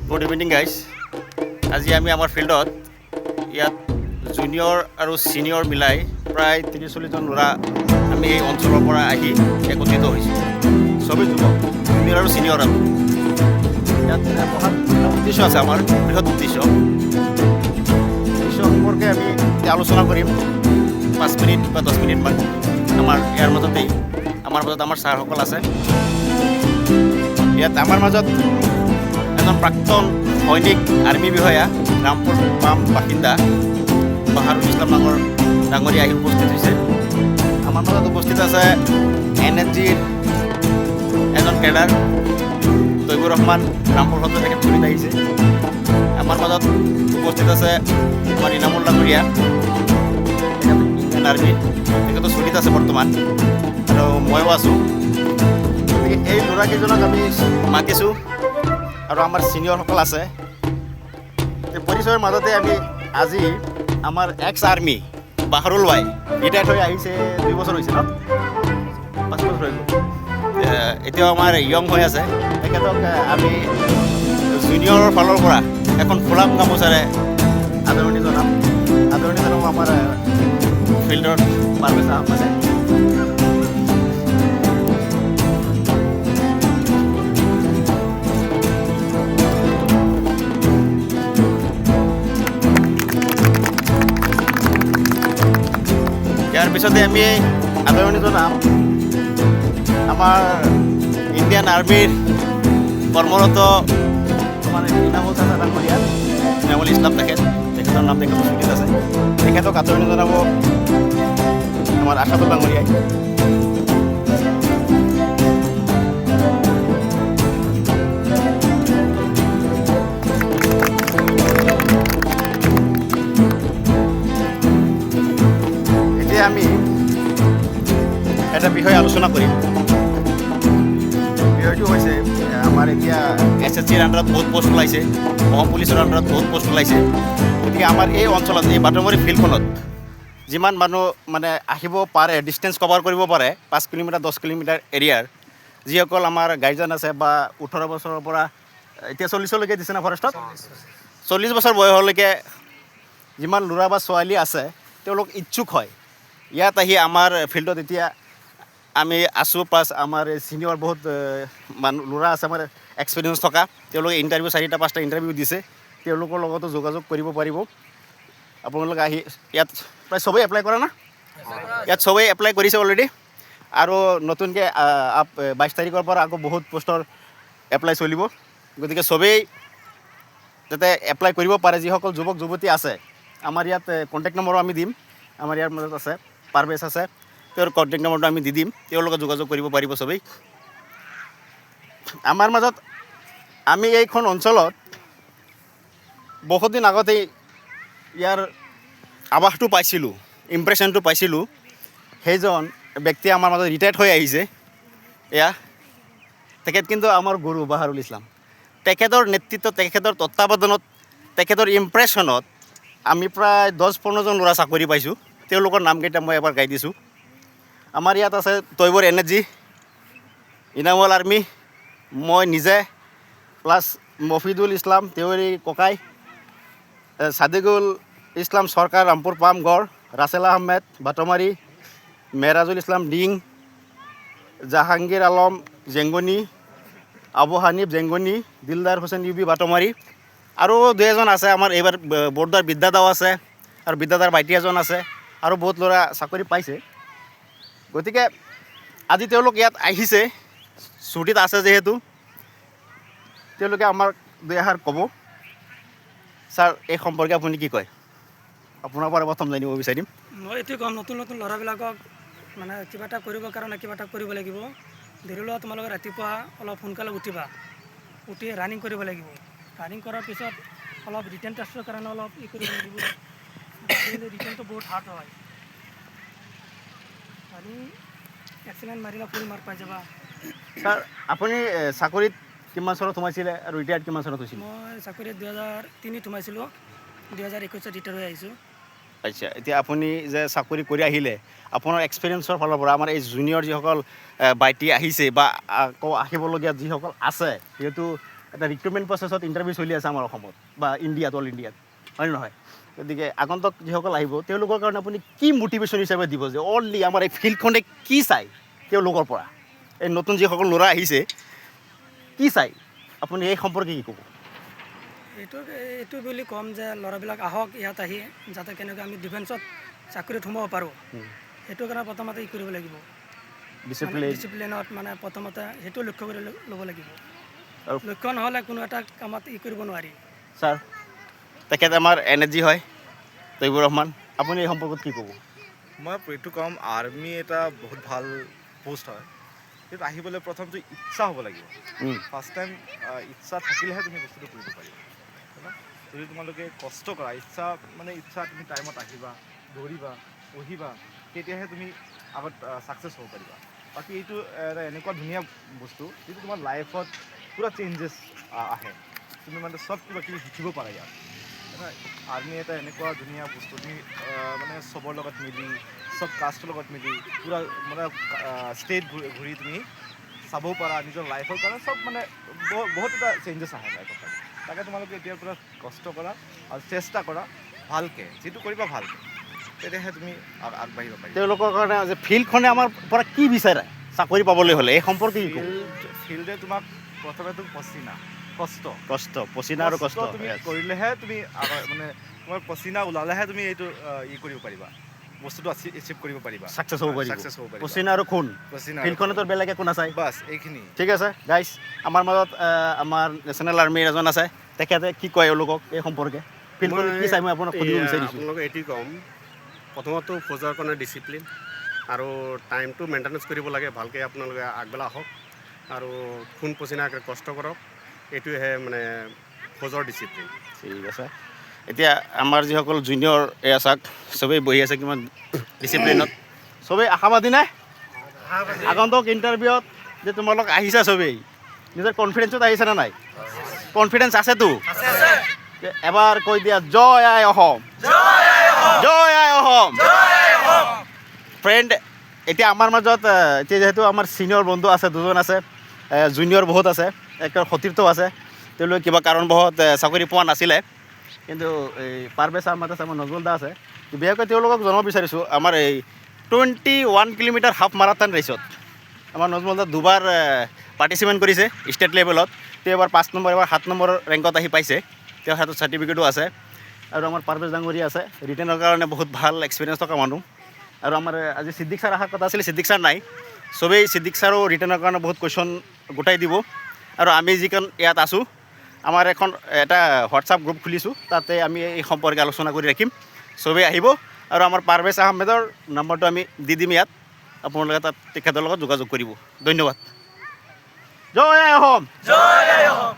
Good evening guys. আজি আমি আমাৰ ফিল্ডত ইয়াত জুনিয়ৰ আৰু ছিনিয়ৰ মিলাই প্ৰায় 30-40জন ল'ৰা আমি এই অঞ্চলৰ পৰা আহি একত্ৰিত হৈছোঁ। চবেই যুৱক, জুনিয়ৰ আৰু ছিনিয়ৰ আৰু ইয়াত বহাৰ উদ্দেশ্য আছে আমাৰ, বৃহৎ উদ্দেশ্য সম্পৰ্কে আমি আলোচনা কৰিম 5 মিনিট বা 10 মিনিটমান। আমাৰ ইয়াৰ মাজতেই আমাৰ ছাৰসকল আছে। ইয়াত আমাৰ মাজত এজন প্ৰাক্তন সৈনিক আৰ্মি বিষয়া ৰামপুৰ পাম বাসিন্দা বাহাৰুল ইছলাম ডাঙৰীয়া আহি উপস্থিত হৈছে। আমাৰ মাজত উপস্থিত আছে NSGৰ এজন কেডাৰ তৈবুৰ ৰহমান ৰামপুৰ সত্ৰ তেখেত চুৰিত আহিছে। আমাৰ মাজত উপস্থিত আছে আমাৰ ইনামুল ডাঙৰীয়া, তেখেত ইণ্ডিয়ান আৰ্মি, তেখেতো চুৰিত আছে বৰ্তমান, আৰু ময়ো আছোঁ। গতিকে এই ল'ৰাকেইজনক আমি মাতিছোঁ আৰু আমাৰ ছিনিয়ৰসকল আছে। পৰিচয়ৰ মাজতে আমি আজি আমাৰ এক্স আৰ্মি বাহাৰুল ভাই ৰিটায়াৰ্ড হৈ আহিছে, 2 বছৰ হৈছে ন, 5 বছৰ হৈ গ'ল। এতিয়াও আমাৰ য়ং হৈ আছে। তেখেতক আমি জুনিয়ৰৰ ফালৰ পৰা এখন ফুলাম গামোচাৰে আদৰণি জনাম আমাৰ ফিল্ডৰ পাৰভেজ আহমেদে। ইয়াৰ পিছতে আমি আদৰণি জনাম আমাৰ ইণ্ডিয়ান আৰ্মিৰ কৰ্মৰত মানে ইনামুল ডাঙৰীয়া, ইনামুল ইছলাম তেখেতৰ নাম তেখেতৰ চুটিত আছে। তেখেতক আদৰণি জনাব আমাৰ আশাদুল ডাঙৰীয়াই। আমি এটা বিষয় আলোচনা কৰিম। বিষয়টো হৈছে আমাৰ এতিয়া SSGৰ আণ্ডাৰত বহুত পষ্ট ওলাইছে, অসম পুলিচৰ আণ্ডাৰত বহুত পষ্ট ওলাইছে। গতিকে আমাৰ এই অঞ্চলত, এই বাটমৰি ফিল্ডখনত যিমান মানুহ মানে আহিব পাৰে, ডিষ্টেঞ্চ কভাৰ কৰিব পাৰে 5 কিলোমিটাৰ 10 কিলোমিটাৰ এৰিয়াৰ, যিসকল আমাৰ গাৰ্জেন আছে বা 18 বছৰৰ পৰা এতিয়া 40লৈকে দিছে না ফৰেষ্টত, 40 বছৰ বয়সলৈকে যিমান ল'ৰা বা ছোৱালী আছে তেওঁলোক ইচ্ছুক হয় ইয়াত আহি আমাৰ ফিল্ডত। এতিয়া আমি আছোঁ, প্লাছ আমাৰ ছিনিয়ৰ বহুত ল'ৰা আছে আমাৰ এক্সপিৰিয়েঞ্চ থকা, তেওঁলোকে ইণ্টাৰভিউ 4-5টা ইণ্টাৰভিউ দিছে, তেওঁলোকৰ লগতো যোগাযোগ কৰিব পাৰিব। আপোনালোকে আহি ইয়াত প্ৰায় চবেই এপ্লাই কৰা না, ইয়াত চবেই এপ্লাই কৰিছে অলৰেডি, আৰু নতুনকৈ 22 তাৰিখৰ পৰা আকৌ বহুত পোষ্টৰ এপ্লাই চলিব। গতিকে চবেই যাতে এপ্লাই কৰিব পাৰে, যিসকল যুৱক যুৱতী আছে। আমাৰ ইয়াত কণ্টেক্ট নম্বৰো আমি দিম, আমাৰ ইয়াৰ মাজত আছে পাৰভেজ আছে, তেওঁৰ কণ্টেক্ট নম্বৰটো আমি দি দিম, তেওঁলোকে যোগাযোগ কৰিব পাৰিব চবেই। আমাৰ মাজত আমি এইখন অঞ্চলত বহুত দিন আগতেই ইয়াৰ আৱাসটো পাইছিলোঁ, ইম্প্ৰেশ্যনটো পাইছিলোঁ। সেইজন ব্যক্তি আমাৰ মাজত ৰিটায়াৰ্ড হৈ আহিছে। এয়া তেখেত কিন্তু আমাৰ গুৰু বাহাৰুল ইছলাম। তেখেতৰ নেতৃত্বত, তেখেতৰ তত্ত্বাৱধানত, তেখেতৰ ইম্প্ৰেশ্যনত আমি প্ৰায় 10-15জন ল'ৰা চাকৰি পাইছোঁ। তেওঁলোকৰ নামকেইটা মই এবাৰ গাই দিছোঁ। আমাৰ ইয়াত আছে তৈবুৰ NSG, ইনামুল আৰ্মি, মই নিজে, প্লাছ মফিদুল ইছলাম তেওঁৰে ককাই, ছাদিকুল ইছলাম চৰকাৰ ৰামপুৰ পাম গড়, Russell Ahmed Batmari, মেহৰাজুল Islam ding, Jahangir Alam জেংগনি, Abu Hanif জেংগনি, Dildar Hussain UB Batmari, আৰু 2 এজন আছে আমাৰ এইবাৰ বৰ্ডাৰ বিদ্যাদাও আছে, আৰু বিদ্যাদাৰ ভাইটি এজন আছে, আৰু বহুত ল'ৰা চাকৰি পাইছে। গতিকে আজি তেওঁলোক ইয়াত আহিছে, ছুটীত আছে যিহেতু, তেওঁলোকে আমাক 2 এষাৰ ক'ব। ছাৰ, এই সম্পৰ্কে আপুনি কি কয়? আপোনাৰ পৰা প্ৰথম জানিব বিচাৰিম। মই এইটোৱে ক'ম, নতুন ল'ৰাবিলাকক মানে কিবা এটা কৰিবৰ কাৰণে কিবা এটা কৰিব লাগিব। ধৰি লোৱা তোমালোকে ৰাতিপুৱা অলপ সোনকালে উঠিবা, উঠি ৰানিং কৰিব লাগিব। ৰানিং কৰাৰ পিছত অলপ ৰিটেন টেষ্টৰ কাৰণে অলপ কৰিব লাগিব। ৰিটেনটো বহুত হাৰ্ড হয়। ৰানিং এক্সিলেণ্ট মাৰিলে ফুল মাৰ্ক পাই যাবা। ছাৰ, আপুনি চাকৰিত কিমান চনত সোমাইছিলে আৰু ৰিটায়াৰ্ড কিমান চনত হৈছিল? মই চাকৰিত 2003 সোমাইছিলোঁ, 2021 ৰিটায়াৰ হৈ আহিছোঁ। আচ্ছা, এতিয়া আপুনি যে চাকৰি কৰি আহিলে, আপোনাৰ এক্সপিৰিয়েঞ্চৰ ফালৰ পৰা আমাৰ এই জুনিয়ৰ যিসকল বাইটি আহিছে বা আকৌ আহিবলগীয়া যিসকল আছে, যিহেতু এটা ৰিক্ৰুটমেণ্ট প্ৰচেছত ইণ্টাৰভিউ চলি আছে আমাৰ অসমত বা ইণ্ডিয়াত, অল ইণ্ডিয়াত, হয় নহয়? গতিকে আগন্তুক যিসকল আহিব তেওঁলোকৰ কাৰণে আপুনি কি মটিভেশ্যন হিচাপে দিব যে অনলি আমাৰ এই ফিল্ডখনে কি চাই তেওঁলোকৰ পৰা, এই নতুন যিসকল ল'ৰা আহিছে কি চাই, আপুনি এই সম্পৰ্কে কি ক'ব? এইটো বুলি ক'ম যে ল'ৰাবিলাক আহক ইয়াত আহি যাতে কেনেকৈ আমি ডিফেন্সত চাকৰিত সোমাব পাৰোঁ, সেইটো কাৰণে প্ৰথমতে ই কৰিব লাগিব, ডিচিপ্লিনত মানে প্ৰথমতে সেইটো লক্ষ্য কৰি ল'ব লাগিব। আৰু লক্ষ্য নহ'লে কোনো এটা কামত ই কৰিব নোৱাৰি। ছাৰ, তেখেত আমাৰ এনাৰ্জি হয় তৈবুৰ ৰহমান, আপুনি এই সম্পৰ্কত কি ক'ব? মই এইটো ক'ম, আৰ্মি এটা বহুত ভাল পোষ্ট হয়, কিন্তু আহিবলৈ প্ৰথমটো ইচ্ছা হ'ব লাগিব। ফাৰ্ষ্ট টাইম ইচ্ছা থাকিলেহে তুমি বস্তুটো কৰিব পাৰিবা। যদি তোমালোকে কষ্ট কৰা, ইচ্ছা তুমি টাইমত আহিবা, দৌৰিবা, পঢ়িবা, তেতিয়াহে তুমি আগত ছাকচেছ হ'ব পাৰিবা। বাকী এইটো এটা এনেকুৱা ধুনীয়া বস্তু যিটো তোমাৰ লাইফত পূৰা চেঞ্জেছ আহে, তুমি মানে চব কিবা কিবি শিকিব পাৰা ইয়াত। আৰ্মি এটা এনেকুৱা ধুনীয়া বস্তু, তুমি মানে চবৰ লগত মিলি, চব কাষ্টৰ লগত মিলি পূৰা মানে ষ্টেট ঘূৰি তুমি চাবও পাৰা, নিজৰ লাইফৰ কাৰণে চব মানে বহুত এটা চেঞ্জেছ আহে লাইফৰ কাৰণে। তাকে তোমালোকে এতিয়াৰ পৰা কষ্ট কৰা আৰু চেষ্টা কৰা ভালকৈ, যিটো কৰিবা ভালকৈ, তেতিয়াহে তুমি আগবাঢ়িব পাৰিবা। তেওঁলোকৰ কাৰণে যে ফিল্ডখনে আমাৰ পৰা কি বিচাৰে চাকৰি পাবলৈ হ'লে, এই সম্পৰ্কে কি ক'ব? ফিল্ডে তোমাক প্ৰথমেতো পচিনা আৰু কষ্ট তুমি কৰিলেহে তুমি মানে তোমাৰ পচিনা ওলালেহে তুমি এইটো কৰিব পাৰিবা, বস্তুটো এচিভ কৰিব পাৰিবা, ছাকচেছ হ'ব পাৰিব। ছাকচেছ হ'ব পাৰিবা। পচিনা আৰু খুন, ফিল্ডখনেতো বেলেগ একো নাচায়। বাছ এইখিনি। ঠিক আছে গাইজ, আমাৰ মাজত আমাৰ নেশ্যনেল আৰ্মিৰ এজন আছে, তেখেতে কি কয় এওঁলোকক এই সম্পৰ্কে, ফিল্ডখনে কি চাই মই আপোনাক সুধিব বিচাৰিছোঁ। আপোনালোকে এইটোৱে ক'ম, প্ৰথমতো ফৌজৰ কাৰণে ডিচিপ্লিন আৰু টাইমটো মেইনটেনেঞ্চ কৰিব লাগে ভালকৈ। আপোনালোকে আগবেলা আহক আৰু খুন পচিনাকৈ কষ্ট কৰক, এইটোহে মানে ফৌজৰ ডিচিপ্লিন। ঠিক আছে, এতিয়া আমাৰ যিসকল জুনিয়ৰ এয়া চাওক, চবেই বহি আছে কিমান ডিচিপ্লিনত, চবেই আশাবাদী নে আগন্তুক ইণ্টাৰভিউত যে তোমালোক আহিছা, চবেই নিজৰ কনফিডেঞ্চত আহিছেনে নাই? কনফিডেঞ্চ আছেতো? এবাৰ কৈ দিয়া, জয় আই অসম, জয় আই অসম। ফ্ৰেণ্ড, এতিয়া আমাৰ মাজত এতিয়া যিহেতু আমাৰ ছিনিয়ৰ বন্ধু আছে, দুজন আছে, জুনিয়ৰ বহুত আছে, এক সতীৰ্থ আছে, তেওঁলোকে কিবা কাৰণবশত চাকৰি পোৱা নাছিলে, কিন্তু এই পাৰভেজ আহমেদ আছে, আমাৰ নজৰুল দা আছে, বিশেষকৈ তেওঁলোকক জনাব বিচাৰিছোঁ, আমাৰ এই 21 কিলোমিটাৰ হাফ মাৰাথন ৰেচত আমাৰ নজৰুল দা দুবাৰ পাৰ্টিচিপেণ্ট কৰিছে ষ্টেট লেভেলত। তেওঁ এবাৰ 5 নম্বৰ, এবাৰ 7 নম্বৰ ৰেংকত আহি পাইছে, তেওঁৰ হাতত চাৰ্টিফিকেটো আছে। আৰু আমাৰ পাৰভেজ ডাঙৰীয়া আছে, ৰিটেনৰ কাৰণে বহুত ভাল এক্সপিৰিয়েঞ্চ থকা মানুহ। আৰু আমাৰ আজি সিদ্দিক ছাৰ অহাৰ কথা আছিলে, সিদ্দিক ছাৰ নাই, চবেই সিদ্দিক ছাৰো ৰিটেনৰ কাৰণে বহুত কুৱেশ্যন গোটাই দিব। আৰু আমি যিখন ইয়াত আছোঁ, আমাৰ এটা হোৱাটছআপ গ্ৰুপ খুলিছোঁ, তাতে আমি এই সম্পৰ্কে আলোচনা কৰি ৰাখিম, চবেই আহিব। আৰু আমাৰ পাৰভেজ আহমেদৰ নম্বৰটো আমি দি দিম ইয়াত, আপোনালোকে তাত তেখেতৰ লগত যোগাযোগ কৰিব। ধন্যবাদ। জয় আই অসম, জয় আই অসম।